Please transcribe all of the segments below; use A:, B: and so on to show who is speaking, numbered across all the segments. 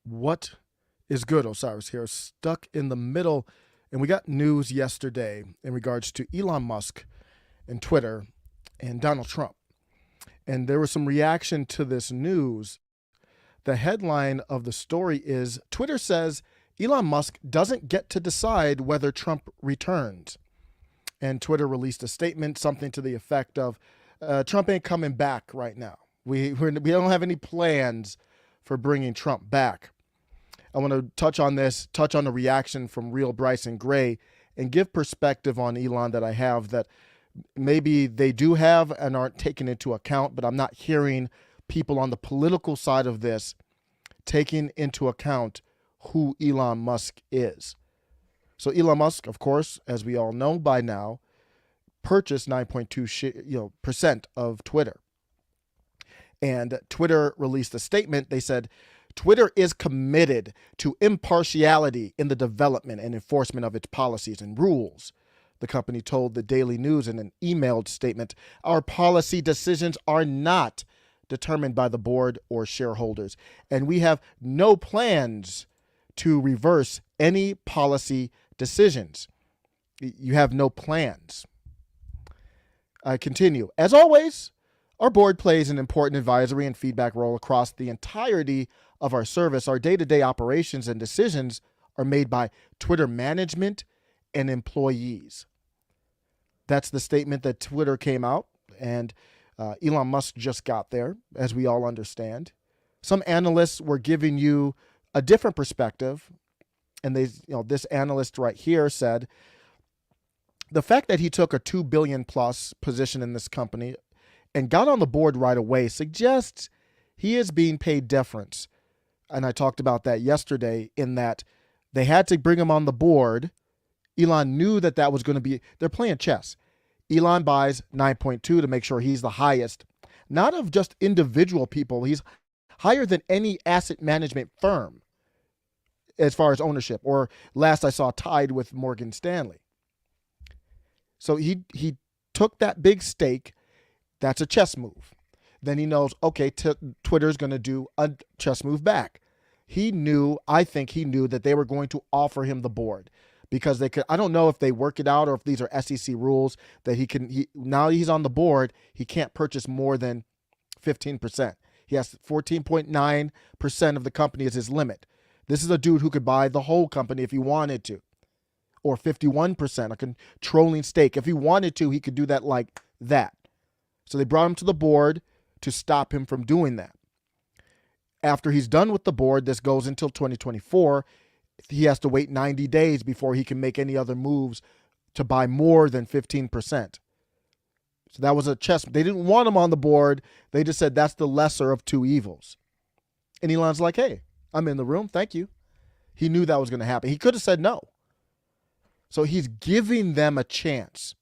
A: What is good? Osiris here, stuck in the middle. And we got news yesterday in regards to Elon Musk and Twitter and Donald Trump. And there was some reaction to this news. The headline of the story is Twitter says Elon Musk doesn't get to decide whether Trump returns. And Twitter released a statement, something to the effect of Trump ain't coming back right now. We don't have any plans for bringing Trump back. I want to touch on this, touch on the reaction from real Bryson Gray, and give perspective on Elon that I have that maybe they do have and aren't taken into account, but I'm not hearing people on the political side of this taking into account who Elon Musk is. So Elon Musk, of course, as we all know by now, purchased 9.2% of Twitter. And Twitter released a statement. They said, Twitter is committed to impartiality in the development and enforcement of its policies and rules. The company told the Daily News in an emailed statement, our policy decisions are not determined by the board or shareholders, and we have no plans to reverse any policy decisions. You have no plans. I continue. As always, our board plays an important advisory and feedback role across the entirety of our service. Our day-to-day operations and decisions are made by Twitter management and employees. That's the statement that Twitter came out, and Elon Musk just got there, as we all understand. Some analysts were giving you a different perspective, and this analyst right here said the fact that he took a $2 billion plus position in this company and got on the board right away suggests he is being paid deference. And I talked about that yesterday in that they had to bring him on the board. Elon knew that that was going to be, they're playing chess. Elon buys 9.2 to make sure he's the highest, not of just individual people. He's higher than any asset management firm as far as ownership, or last I saw tied with Morgan Stanley. So he took that big stake. That's a chess move. Then he knows, okay, Twitter's going to do a chess move back. I think he knew that they were going to offer him the board because they could. I don't know if they work it out or if these are SEC rules that now he's on the board, he can't purchase more than 15%. He has 14.9% of the company as his limit. This is a dude who could buy the whole company if he wanted to, or 51%, a controlling stake. If he wanted to, he could do that like that. So they brought him to the board to stop him from doing that. After he's done with the board, this goes until 2024. He has to wait 90 days before he can make any other moves to buy more than 15%. So that was a chess. They didn't want him on the board. They just said that's the lesser of two evils. And Elon's like, hey, I'm in the room. Thank you. He knew that was going to happen. He could have said no. So he's giving them a chance.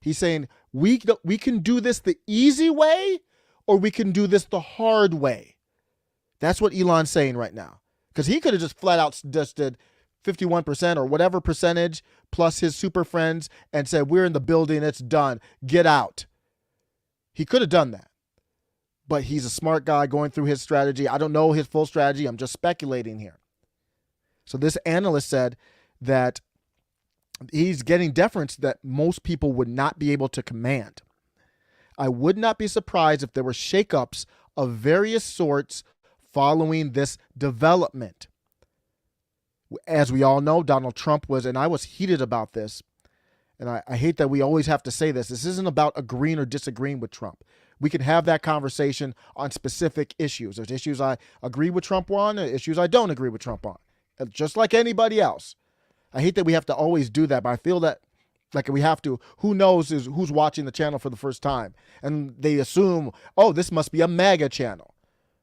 A: He's saying, we can do this the easy way, or we can do this the hard way. That's what Elon's saying right now. Because he could have just flat out just did 51% or whatever percentage plus his super friends and said, we're in the building, it's done, get out. He could have done that. But he's a smart guy going through his strategy. I don't know his full strategy. I'm just speculating here. So this analyst said that he's getting deference that most people would not be able to command. I would not be surprised if there were shakeups of various sorts following this development. As we all know, Donald Trump was, and I was heated about this, and I hate that we always have to say this. This isn't about agreeing or disagreeing with Trump. We can have that conversation on specific issues. There's issues I agree with Trump on, and issues I don't agree with Trump on, just like anybody else. I hate that we have to always do that, but I feel that like we have to. Who knows who's watching the channel for the first time, and they assume, oh, this must be a MAGA channel.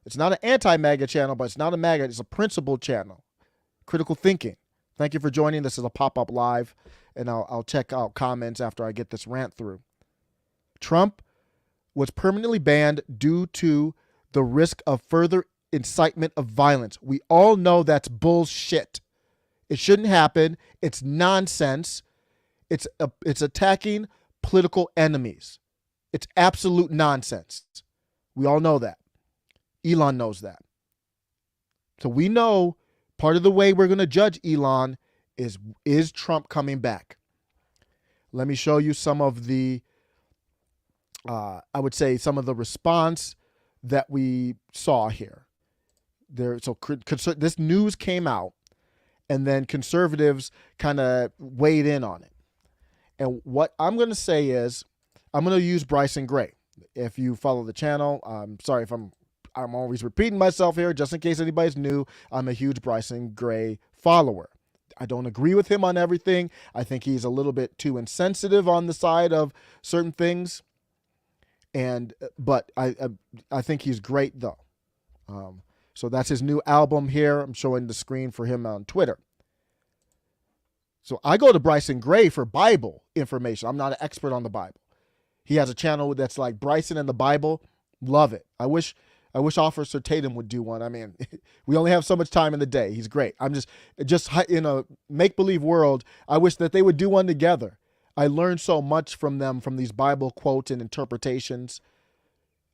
A: It's not an anti-MAGA channel, but it's not a MAGA. It's a principled channel. Critical thinking. Thank you for joining. This is a pop-up live, and I'll check out comments after I get this rant through. Trump was permanently banned due to the risk of further incitement of violence. We all know that's bullshit. It shouldn't happen. It's nonsense. It's attacking political enemies. It's absolute nonsense. We all know that. Elon knows that. So we know part of the way we're going to judge Elon is Trump coming back. Let me show you some of the, I would say some of the response that we saw here. This news came out, and then conservatives kind of weighed in on it. And what I'm going to say is, I'm going to use Bryson Gray. If you follow the channel, I'm sorry if I'm always repeating myself here, just in case anybody's new. I'm a huge Bryson Gray follower. I don't agree with him on everything. I think he's a little bit too insensitive on the side of certain things. But I think he's great though. So that's his new album here. I'm showing the screen for him on Twitter. So I go to Bryson Gray for Bible information. I'm not an expert on the Bible. He has a channel that's like Bryson and the Bible. Love it. I wish Officer Tatum would do one. I mean, we only have so much time in the day. He's great. I'm just in a make-believe world, I wish that they would do one together. I learned so much from them, from these Bible quotes and interpretations.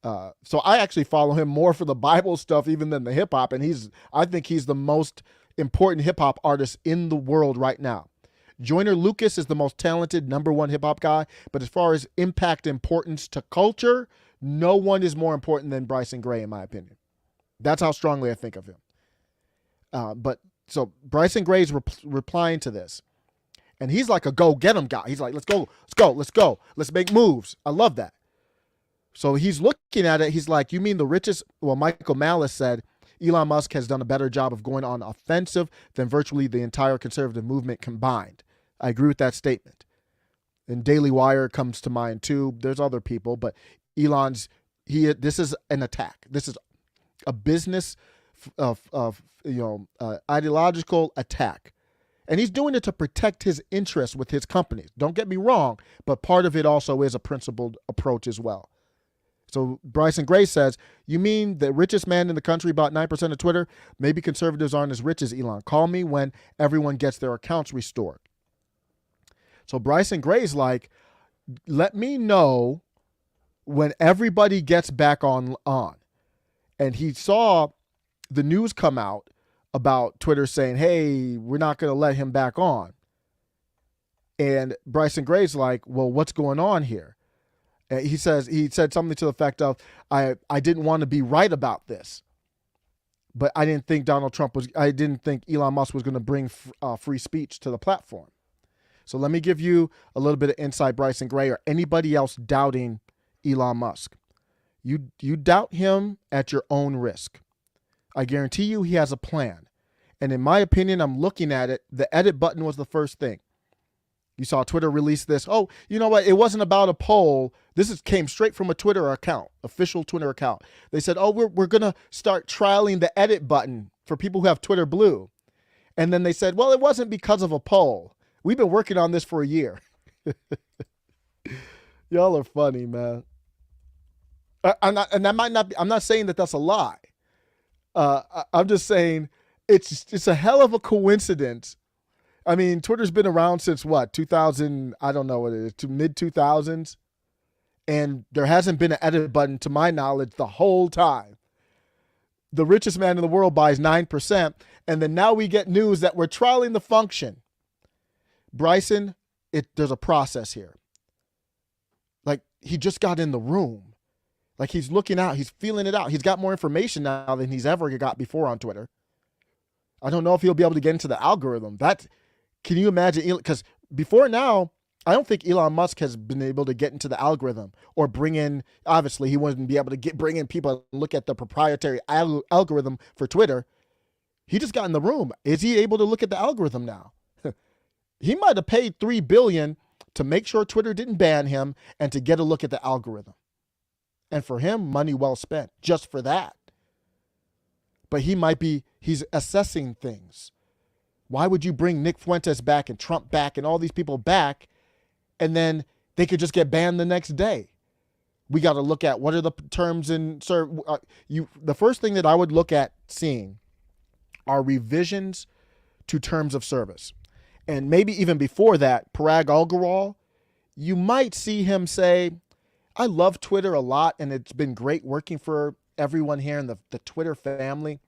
A: So I actually follow him more for the Bible stuff even than the hip hop. And I think he's the most important hip hop artist in the world right now. Joyner Lucas is the most talented #1 hip hop guy. But as far as impact, importance to culture, no one is more important than Bryson Gray, in my opinion. That's how strongly I think of him. So Bryson Gray's replying to this. And he's like a go get him guy. He's like, let's go. Let's make moves. I love that. So he's looking at it. He's like, you mean the richest? Well, Michael Malice said Elon Musk has done a better job of going on offensive than virtually the entire conservative movement combined. I agree with that statement. And Daily Wire comes to mind too. There's other people, but Elon's, this is an attack. This is a business ideological attack. And he's doing it to protect his interests with his companies. Don't get me wrong, but part of it also is a principled approach as well. So Bryson Gray says, you mean the richest man in the country bought 9% of Twitter? Maybe conservatives aren't as rich as Elon. Call me when everyone gets their accounts restored. So Bryson Gray's like, let me know when everybody gets back on. And he saw the news come out about Twitter saying, hey, we're not going to let him back on. And Bryson Gray's like, well, what's going on here? He said something to the effect of, I didn't want to be right about this, but I didn't think Elon Musk was going to bring free speech to the platform. So let me give you a little bit of insight, Bryson Gray, or anybody else doubting Elon Musk. You doubt him at your own risk. I guarantee you he has a plan. And in my opinion, I'm looking at it. The edit button was the first thing. You saw Twitter release this. Oh, you know what? It wasn't about a poll. Came straight from a Twitter account, official Twitter account. They said, oh, we're going to start trialing the edit button for people who have Twitter Blue. And then they said, well, it wasn't because of a poll. We've been working on this for a year. Y'all are funny, man. I'm not saying that that's a lie. I'm just saying it's a hell of a coincidence. I mean, Twitter's been around since what, 2000, I don't know what it is, to mid-2000s. And there hasn't been an edit button, to my knowledge, the whole time. The richest man in the world buys 9%. And then now we get news that we're trialing the function. Bryson, there's a process here. Like, he just got in the room. Like, he's looking out. He's feeling it out. He's got more information now than he's ever got before on Twitter. I don't know if he'll be able to get into the algorithm. Can you imagine? Because before now, I don't think Elon Musk has been able to get into the algorithm or bring in, obviously he wouldn't be able to bring in people and look at the proprietary algorithm for Twitter. He just got in the room. Is he able to look at the algorithm now? He might have paid $3 billion to make sure Twitter didn't ban him and to get a look at the algorithm. And for him, money well spent just for that. But he's assessing things. Why would you bring Nick Fuentes back and Trump back and all these people back, and then they could just get banned the next day? We got to look at what are the terms the first thing that I would look at seeing are revisions to terms of service. And maybe even before that, Parag Agrawal, you might see him say, I love Twitter a lot, and it's been great working for everyone here in the Twitter family.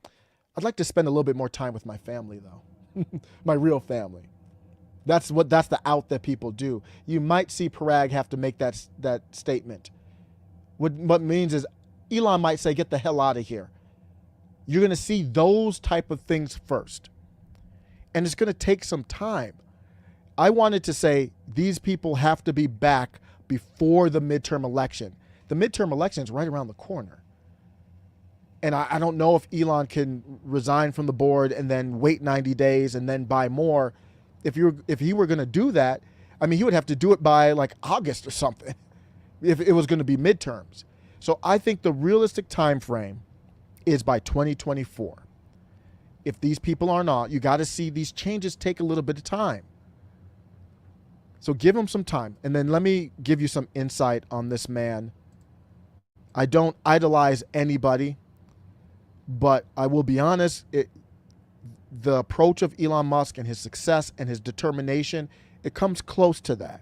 A: I'd like to spend a little bit more time with my family, though. My real family. That's the out that people do. You might see Parag have to make that statement. What means is Elon might say, get the hell out of here. You're going to see those type of things first. And it's going to take some time. I wanted to say these people have to be back before the midterm election. The midterm election is right around the corner. And I don't know if Elon can resign from the board and then wait 90 days and then buy more. If he were going to do that, I mean, he would have to do it by like August or something if it was going to be midterms. So I think the realistic time frame is by 2024. If these people are not, you got to see these changes take a little bit of time. So give him some time. And then let me give you some insight on this man. I don't idolize anybody, but I will be honest, the approach of Elon Musk and his success and his determination, it comes close to that.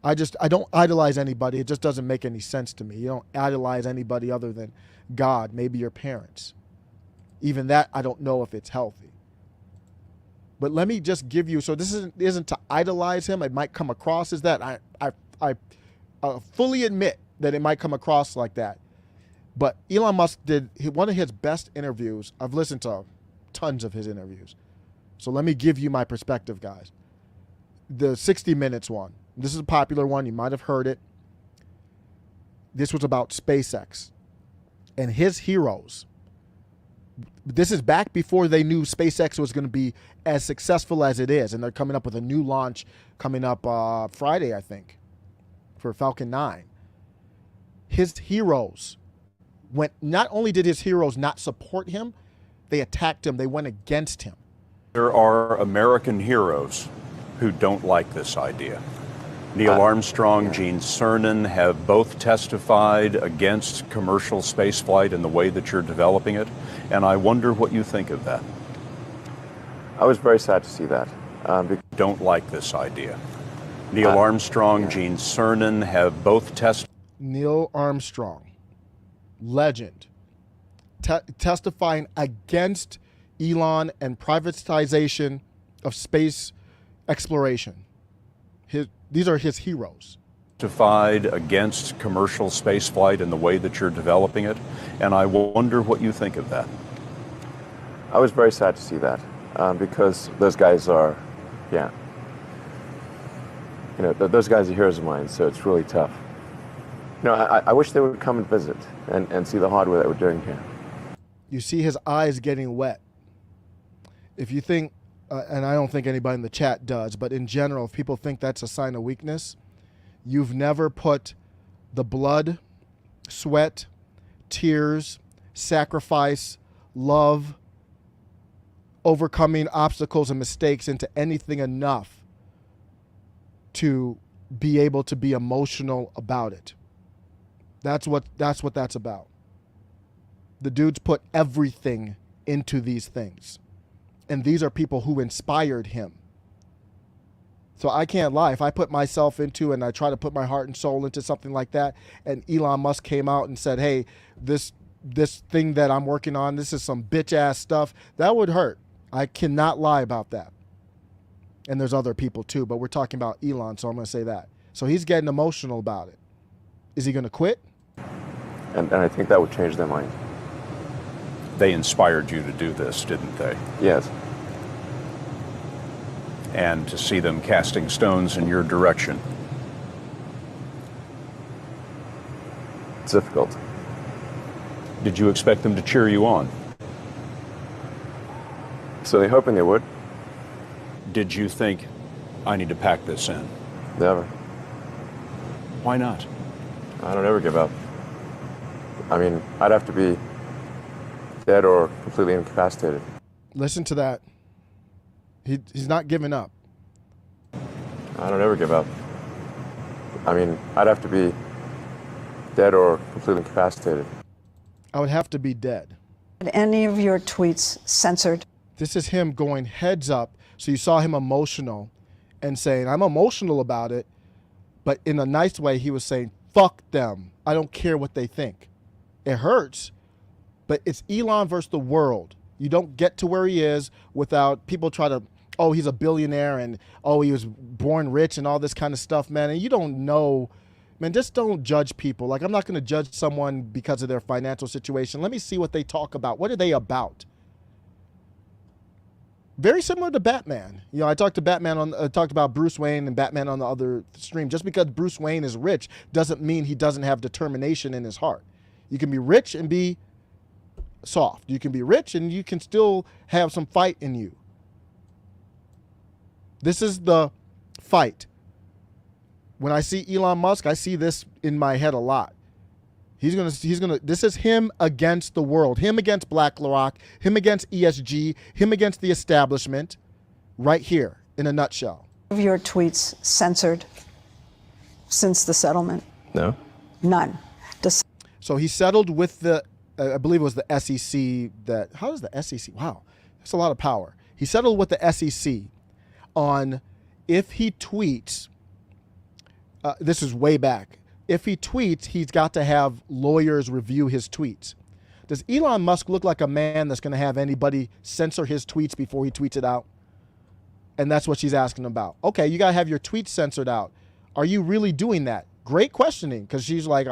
A: I don't idolize anybody. It just doesn't make any sense to me. You don't idolize anybody other than God, maybe your parents. Even that, I don't know if it's healthy. But let me just give you, so this isn't to idolize him. It might come across as that. I fully admit that it might come across like that. But Elon Musk did one of his best interviews. I've listened to tons of his interviews. So let me give you my perspective, guys. The 60 Minutes one. This is a popular one. You might have heard it. This was about SpaceX and his heroes. This is back before they knew SpaceX was going to be as successful as it is. And they're coming up with a new launch coming up Friday, I think, for Falcon 9. His heroes not only did his heroes not support him, they attacked him. They went against him.
B: There are American heroes who don't like this idea. Neil Armstrong, Gene Cernan have both testified against commercial spaceflight in the way that you're developing it, and I wonder what you think of that.
C: I was very sad to see that.
B: Don't like this idea. Neil Armstrong, Gene Cernan have both testified.
A: Neil Armstrong, legend, testifying against Elon and privatization of space exploration. These are his heroes.
B: Testified against commercial spaceflight in the way that you're developing it, and I wonder what you think of that.
C: I was very sad to see that because those guys are, those guys are heroes of mine, so it's really tough. I wish they would come and visit and see the hardware that we're doing here.
A: You see his eyes getting wet. If you think, and I don't think anybody in the chat does, but in general, if people think that's a sign of weakness, you've never put the blood, sweat, tears, sacrifice, love, overcoming obstacles and mistakes into anything enough to be able to be emotional about it. That's what that's about. The dude's put everything into these things. And these are people who inspired him. So I can't lie. If I put myself into and I try to put my heart and soul into something like that, and Elon Musk came out and said, hey, this thing that I'm working on, this is some bitch ass stuff, that would hurt. I cannot lie about that. And there's other people too, but we're talking about Elon, so I'm going to say that. So he's getting emotional about it. Is he going to quit?
C: And I think that would change their mind.
B: They inspired you to do this, didn't they?
C: Yes.
B: And to see them casting stones in your direction.
C: It's difficult.
B: Did you expect them to cheer you on?
C: So they're hoping they would?
B: Did you think, I need to pack this in?
C: Never.
B: Why not?
C: I don't ever give up. I mean, I'd have to be dead or completely incapacitated.
A: Listen to that. He's not giving up.
C: I don't ever give up. I mean, I'd have to be dead or completely incapacitated.
A: I would have to be dead.
D: Any of your tweets censored?
A: This is him going heads up. So you saw him emotional and saying, I'm emotional about it. But in a nice way, he was saying, fuck them. I don't care what they think. It hurts, But it's Elon versus the world. You don't get to where he is without people try to, oh, he's a billionaire and, oh, he was born rich and all this kind of stuff, man. And you don't know, man, just don't judge people. Like, I'm not going to judge someone because of their financial situation. Let me see what they talk about. What are they about? Very similar to Batman. You know, I talked about Bruce Wayne and Batman on the other stream. Just because Bruce Wayne is rich doesn't mean he doesn't have determination in his heart. You can be rich and be soft. You can be rich and you can still have some fight in you. This is the fight. When I see Elon Musk, I see this in my head a lot. This is him against the world, him against BlackRock, him against ESG, him against the establishment, right here in a nutshell.
D: Of your tweets censored since the settlement?
C: No.
D: None.
A: So he settled with the, I believe it was the SEC how does the SEC, wow, that's a lot of power. He settled with the SEC on if he tweets, this is way back, if he tweets, he's got to have lawyers review his tweets. Does Elon Musk look like a man that's going to have anybody censor his tweets before he tweets it out? And that's what she's asking about. Okay, you got to have your tweets censored out. Are you really doing that? Great questioning, because she's like,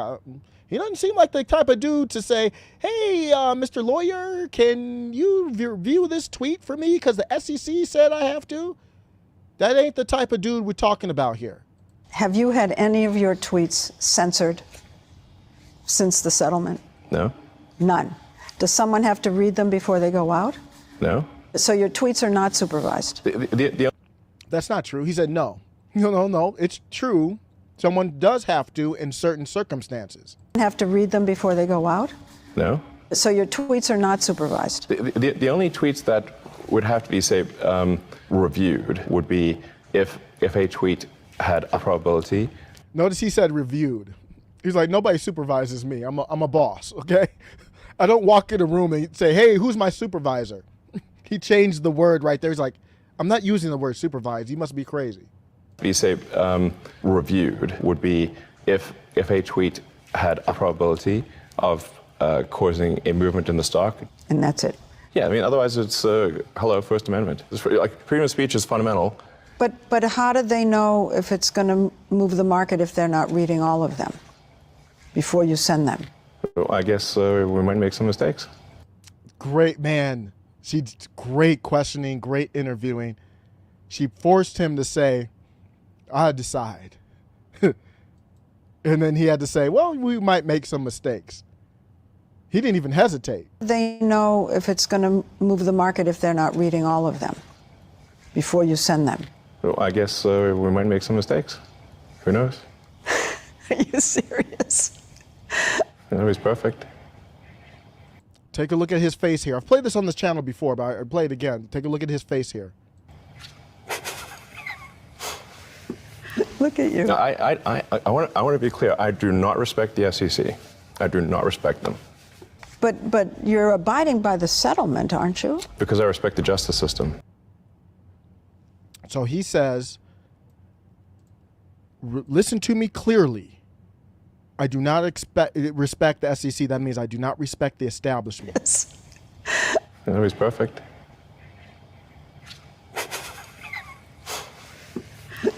A: he doesn't seem like the type of dude to say, hey, Mr. Lawyer, can you review this tweet for me because the SEC said I have to? That ain't the type of dude we're talking about here.
D: Have you had any of your tweets censored since the settlement?
C: No.
D: None. Does someone have to read them before they go out?
C: No.
D: So your tweets are not supervised?
A: That's not true. He said no. No. It's true. Someone does have to in certain circumstances.
D: Have to read them before they go out?
C: No.
D: So your tweets are not supervised?
C: The only tweets that would have to be, say, reviewed would be if a tweet had a probability.
A: Notice he said reviewed. He's like, nobody supervises me. I'm a boss, okay? I don't walk in a room and say, hey, who's my supervisor? He changed the word right there. He's like, I'm not using the word supervise. You must be crazy.
C: You say reviewed would be if a tweet had a probability of causing a movement in the stock.
D: And that's it?
C: Yeah, I mean, otherwise it's hello, First Amendment. Freedom of speech is fundamental.
D: But how do they know if it's going to move the market if they're not reading all of them before you send them?
C: I guess we might make some mistakes.
A: Great man. She's great questioning, great interviewing. She forced him to say, I decide. And then he had to say, well, we might make some mistakes. He didn't even hesitate.
D: They know if it's going to move the market if they're not reading all of them before you send them.
C: I guess we might make some mistakes. Who knows?
D: Are you serious?
C: Nobody's perfect.
A: Take a look at his face here. I've played this on this channel before, but I'll play it again. Take a look at his face here.
D: Look at you.
C: No, I want to be clear. I do not respect the SEC. I do not respect them.
D: But you're abiding by the settlement, aren't you?
C: Because I respect the justice system.
A: So he says, listen to me clearly. I do not respect the SEC. That means I do not respect the establishment.
D: Yes.
C: Nobody's perfect.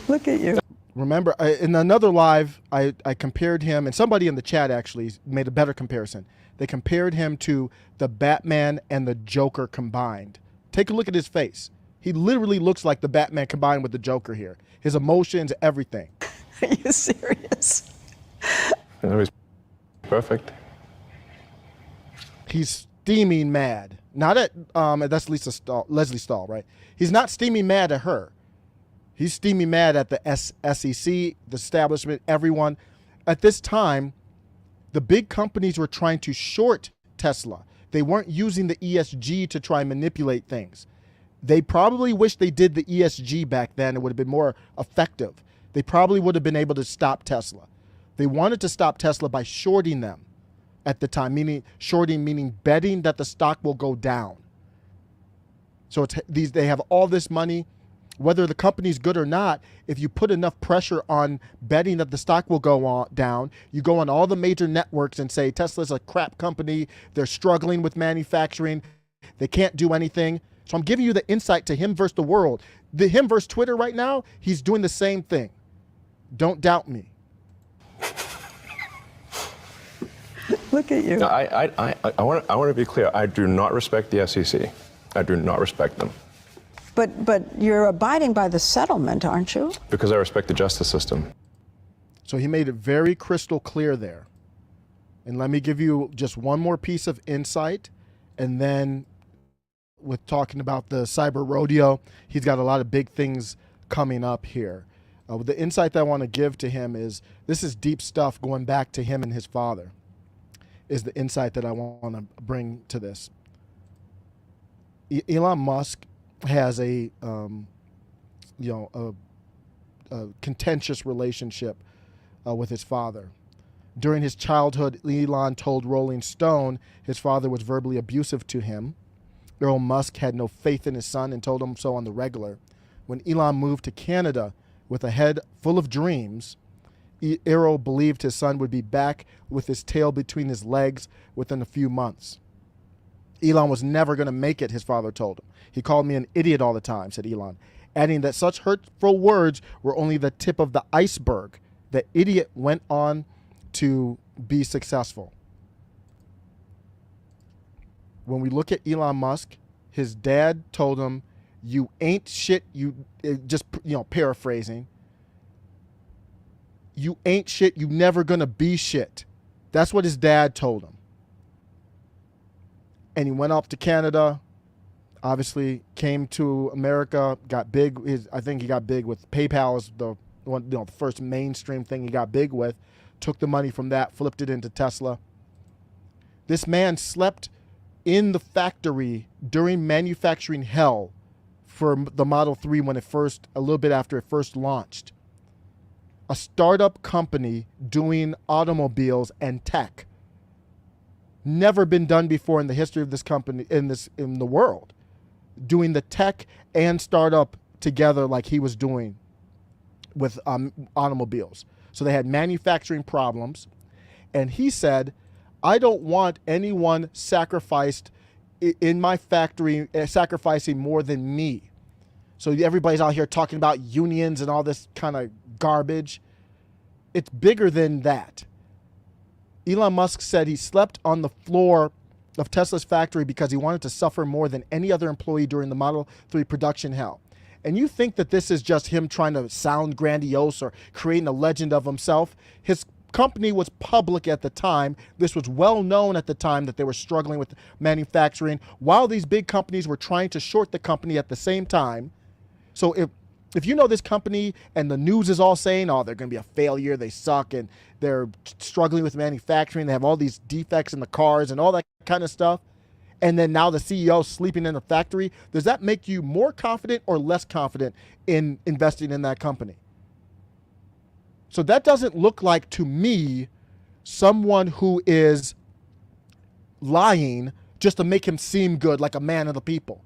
D: Look at you.
A: Remember, in another live, I compared him, and somebody in the chat actually made a better comparison. They compared him to the Batman and the Joker combined. Take a look at his face. He literally looks like the Batman combined with the Joker here. His emotions, everything.
D: Are you serious?
C: Nobody's perfect.
A: He's steaming mad. Not at, that's Leslie Stahl, right? He's not steaming mad at her. He's steaming mad at the SEC, the establishment, everyone. At this time, the big companies were trying to short Tesla. They weren't using the ESG to try and manipulate things. They probably wish they did the ESG back then. It would have been more effective. They probably would have been able to stop Tesla. They wanted to stop Tesla by shorting them at the time, meaning betting that the stock will go down. So they have all this money. whether the company's good or not, if you put enough pressure on betting that the stock will go on down, you go on all the major networks and say Tesla's a crap company, they're struggling with manufacturing, they can't do anything. So I'm giving you the insight to him versus the world. The him versus Twitter right now, he's doing the same thing. Don't doubt me.
D: Look at you.
C: No, I want to be clear. I do not respect the SEC. I do not respect them.
D: But you're abiding by the settlement, aren't you?
C: Because I respect the justice system.
A: So he made it very crystal clear there. And let me give you just one more piece of insight. And then with talking about the cyber rodeo, he's got a lot of big things coming up here. The insight that I want to give to him is, this is deep stuff going back to him and his father, is the insight that I want to bring to this. Elon Musk has a contentious relationship with his father. During his childhood, Elon told Rolling Stone his father was verbally abusive to him. Elon Musk had no faith in his son and told him so on the regular. When Elon moved to Canada with a head full of dreams, Elon believed his son would be back with his tail between his legs within a few months. Elon was never going to make it, his father told him. He called me an idiot all the time, said Elon, adding that such hurtful words were only the tip of the iceberg. The idiot went on to be successful. When we look at Elon Musk, his dad told him, you ain't shit, paraphrasing, you ain't shit, you never gonna be shit. That's what his dad told him. And he went off to Canada, obviously came to America, got big. I think he got big with PayPal as the one, the first mainstream thing he got big with. Took the money from that, flipped it into Tesla. This man slept in the factory during manufacturing hell for the Model 3 when a little bit after it first launched. A startup company doing automobiles and tech. Never been done before in the history of this company, in the world. Doing the tech and startup together like he was doing with automobiles. So they had manufacturing problems. And he said, I don't want anyone sacrificed in my factory, sacrificing more than me. So everybody's out here talking about unions and all this kind of garbage. It's bigger than that. Elon Musk said he slept on the floor of Tesla's factory because he wanted to suffer more than any other employee during the Model 3 production hell. And you think that this is just him trying to sound grandiose or creating a legend of himself? His company was public at the time. This was well known at the time that they were struggling with manufacturing while these big companies were trying to short the company at the same time. So if you know this company and the news is all saying, oh, they're going to be a failure, they suck, and they're struggling with manufacturing, they have all these defects in the cars and all that kind of stuff, and then now the CEO is sleeping in the factory, does that make you more confident or less confident in investing in that company? So that doesn't look like, to me, someone who is lying just to make him seem good, like a man of the people.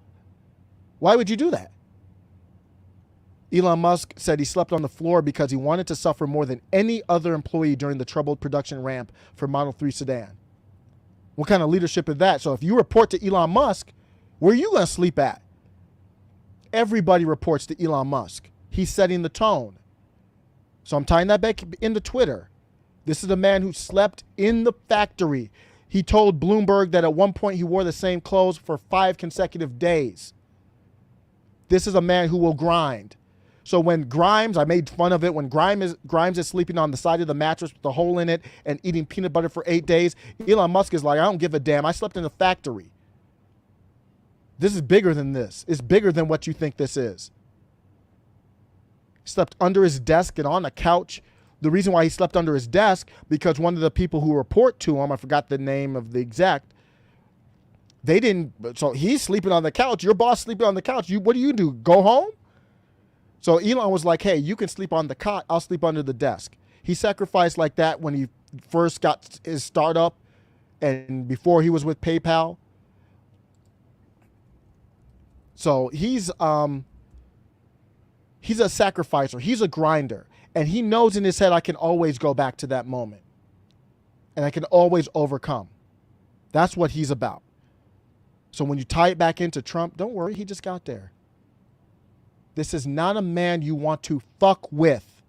A: Why would you do that? Elon Musk said he slept on the floor because he wanted to suffer more than any other employee during the troubled production ramp for Model 3 sedan. What kind of leadership is that? So if you report to Elon Musk, where are you going to sleep at? Everybody reports to Elon Musk. He's setting the tone. So I'm tying that back into Twitter. This is a man who slept in the factory. He told Bloomberg that at one point he wore the same clothes for 5 consecutive days. This is a man who will grind. So when Grimes, I made fun of it, when Grimes is sleeping on the side of the mattress with a hole in it and eating peanut butter for 8 days, Elon Musk is like, I don't give a damn. I slept in the factory. This is bigger than this. It's bigger than what you think this is. He slept under his desk and on a couch. The reason why he slept under his desk, because one of the people who report to him, I forgot the name of the exec, they didn't, so he's sleeping on the couch. Your boss sleeping on the couch. What do? Go home? So Elon was like, hey, you can sleep on the cot. I'll sleep under the desk. He sacrificed like that when he first got his startup and before he was with PayPal. So he's He's a sacrificer. He's a grinder. And he knows in his head, I can always go back to that moment. And I can always overcome. That's what he's about. So when you tie it back into Trump, don't worry, he just got there. This is not a man you want to fuck with.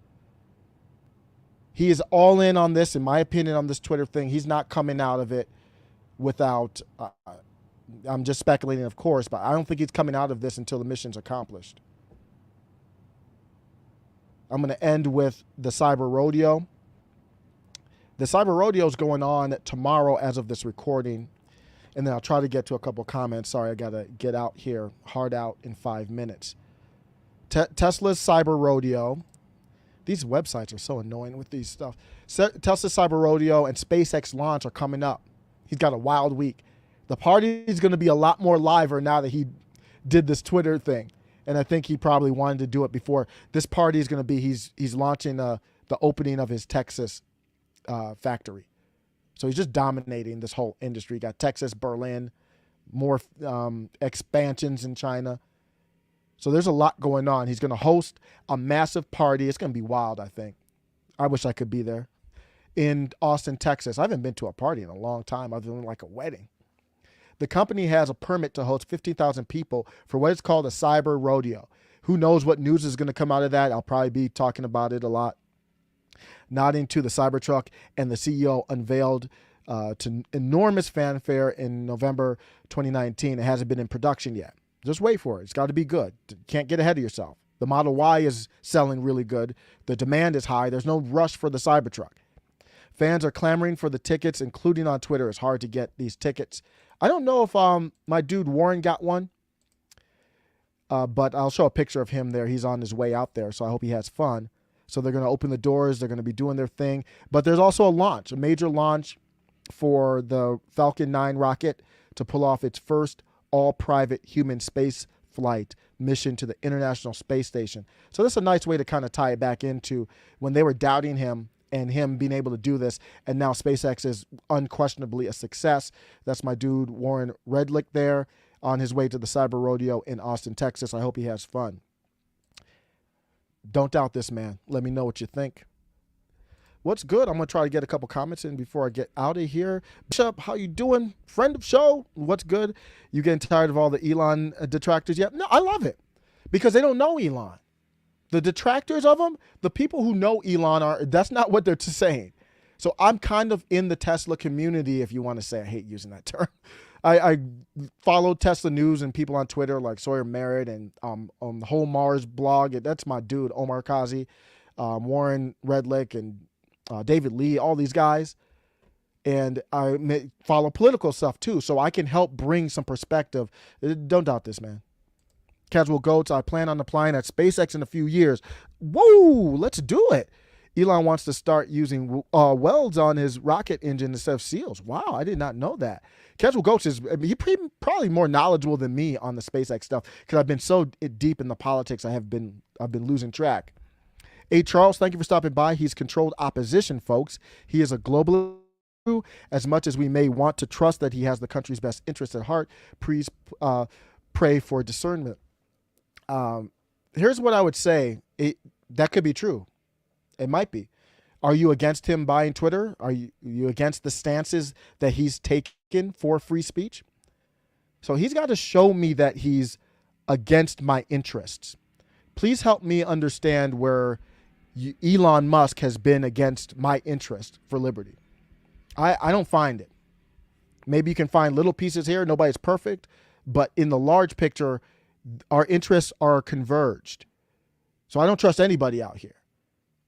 A: He is all in on this, in my opinion, on this Twitter thing. He's not coming out of it without, I'm just speculating, of course, but I don't think he's coming out of this until the mission's accomplished. I'm going to end with the Cyber Rodeo. The Cyber Rodeo is going on tomorrow as of this recording. And then I'll try to get to a couple comments. Sorry, I got to get out here, hard out in 5 minutes. Tesla's Cyber Rodeo. These websites are so annoying with these stuff. Tesla's Cyber Rodeo and SpaceX launch are coming up. He's got a wild week. The party is going to be a lot more liver now that he did this Twitter thing. And I think he probably wanted to do it before. This party is going to be, he's launching the opening of his Texas factory. So he's just dominating this whole industry. You got Texas, Berlin, more expansions in China. So there's a lot going on. He's going to host a massive party. It's going to be wild, I think. I wish I could be there. In Austin, Texas. I haven't been to a party in a long time other than like a wedding. The company has a permit to host 15,000 people for what is called a Cyber Rodeo. Who knows what news is going to come out of that? I'll probably be talking about it a lot. Nodding to the Cybertruck, and the CEO unveiled to enormous fanfare in November 2019. It hasn't been in production yet. Just wait for it. It's got to be good. Can't get ahead of yourself. The Model Y is selling really good. The demand is high. There's no rush for the Cybertruck. Fans are clamoring for the tickets, including on Twitter. It's hard to get these tickets. I don't know if my dude Warren got one, but I'll show a picture of him there. He's on his way out there, so I hope he has fun. So they're going to open the doors. They're going to be doing their thing. But there's also a major launch for the Falcon 9 rocket to pull off its first all-private human space flight mission to the International Space Station. So this is a nice way to kind of tie it back into when they were doubting him and him being able to do this. And now SpaceX is unquestionably a success. That's my dude Warren Redlick there on his way to the Cyber Rodeo in Austin, Texas. I hope he has fun. Don't doubt this man. Let me know what you think. What's good? I'm going to try to get a couple comments in before I get out of here. Bishop, how you doing? Friend of show, what's good? You getting tired of all the Elon detractors yet? No, I love it because they don't know Elon. The detractors of him, the people who know Elon that's not what they're saying. So I'm kind of in the Tesla community, if you want to say. I hate using that term. I follow Tesla news and people on Twitter like Sawyer Merritt and on the whole Mars blog. That's my dude, Omar Kazi, Warren Redlick, and David Lee, all these guys. And I follow political stuff too, so I can help bring some perspective. Don't doubt this, man. Casual Goats, I plan on applying at SpaceX in a few years. Whoa, let's do it. Elon wants to start using welds on his rocket engine instead of seals. Wow, I did not know that. Casual Goats is probably more knowledgeable than me on the SpaceX stuff because I've been so deep in the politics. I've been losing track. A. Charles, thank you for stopping by. He's controlled opposition, folks. He is a globalist. As much as we may want to trust that he has the country's best interest at heart, please pray for discernment. Here's what I would say. That could be true. It might be. Are you against him buying Twitter? Are you against the stances that he's taken for free speech? So he's got to show me that he's against my interests. Please help me understand where Elon Musk has been against my interest for liberty. I don't find it. Maybe you can find little pieces here. Nobody's perfect. But in the large picture, our interests are converged. So I don't trust anybody out here.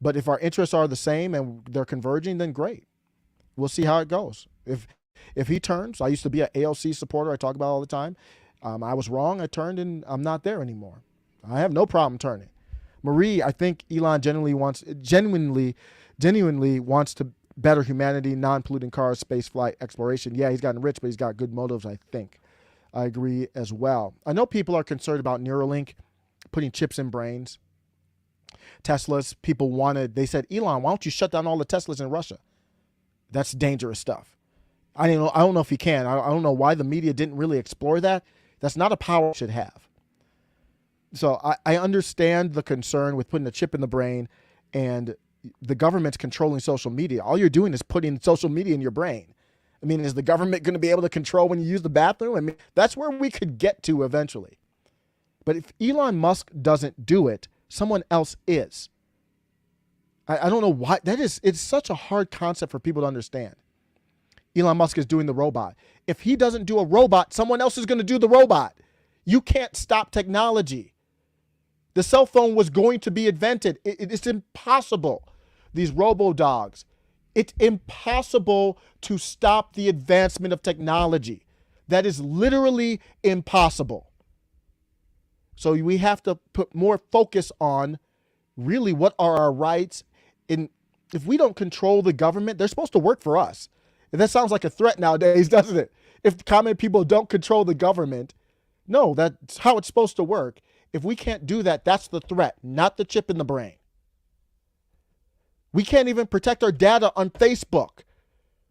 A: But if our interests are the same and they're converging, then great. We'll see how it goes. If he turns, I used to be an AOC supporter. I talk about it all the time. I was wrong. I turned and I'm not there anymore. I have no problem turning. Marie, I think Elon genuinely wants to better humanity, non-polluting cars, space flight, exploration. Yeah, he's gotten rich, but he's got good motives, I think. I agree as well. I know people are concerned about Neuralink, putting chips in brains. Teslas, they said, Elon, why don't you shut down all the Teslas in Russia? That's dangerous stuff. I don't know if he can. I don't know why the media didn't really explore that. That's not a power it should have. So I understand the concern with putting a chip in the brain and the government's controlling social media. All you're doing is putting social media in your brain. I mean, is the government going to be able to control when you use the bathroom? I mean, that's where we could get to eventually. But if Elon Musk doesn't do it, someone else is. I don't know why. It's such a hard concept for people to understand. Elon Musk is doing the robot. If he doesn't do a robot, someone else is going to do the robot. You can't stop technology. The cell phone was going to be invented. It's impossible. These robo-dogs. It's impossible to stop the advancement of technology. That is literally impossible. So we have to put more focus on really what are our rights. And if we don't control the government, they're supposed to work for us. And that sounds like a threat nowadays, doesn't it? If common people don't control the government, no, that's how it's supposed to work. If we can't do that, that's the threat, not the chip in the brain. We can't even protect our data on Facebook.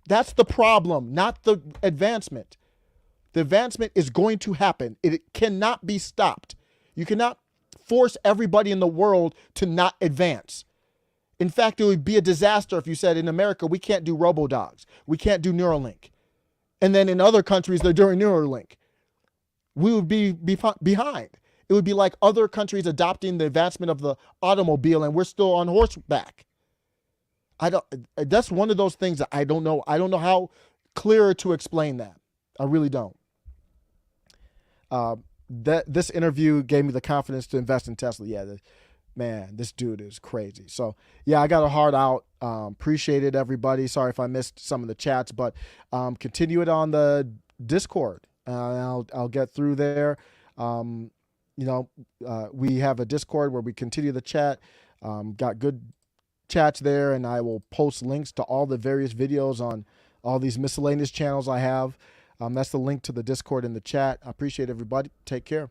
A: That's the problem, not the advancement. The advancement is going to happen. It cannot be stopped. You cannot force everybody in the world to not advance. In fact, it would be a disaster if you said in America, we can't do robo-dogs. We can't do Neuralink. And then in other countries, they're doing Neuralink. We would be behind. It would be like other countries adopting the advancement of the automobile and we're still on horseback. That's one of those things that I don't know. I don't know how clearer to explain that. I really don't. This interview gave me the confidence to invest in Tesla. Yeah, man, this dude is crazy. So yeah, I got a heart out. Appreciate it, everybody. Sorry if I missed some of the chats, but continue it on the Discord. I'll get through there. We have a Discord where we continue the chat. Got good chats there, and I will post links to all the various videos on all these miscellaneous channels I have. That's the link to the Discord in the chat. I appreciate everybody. Take care.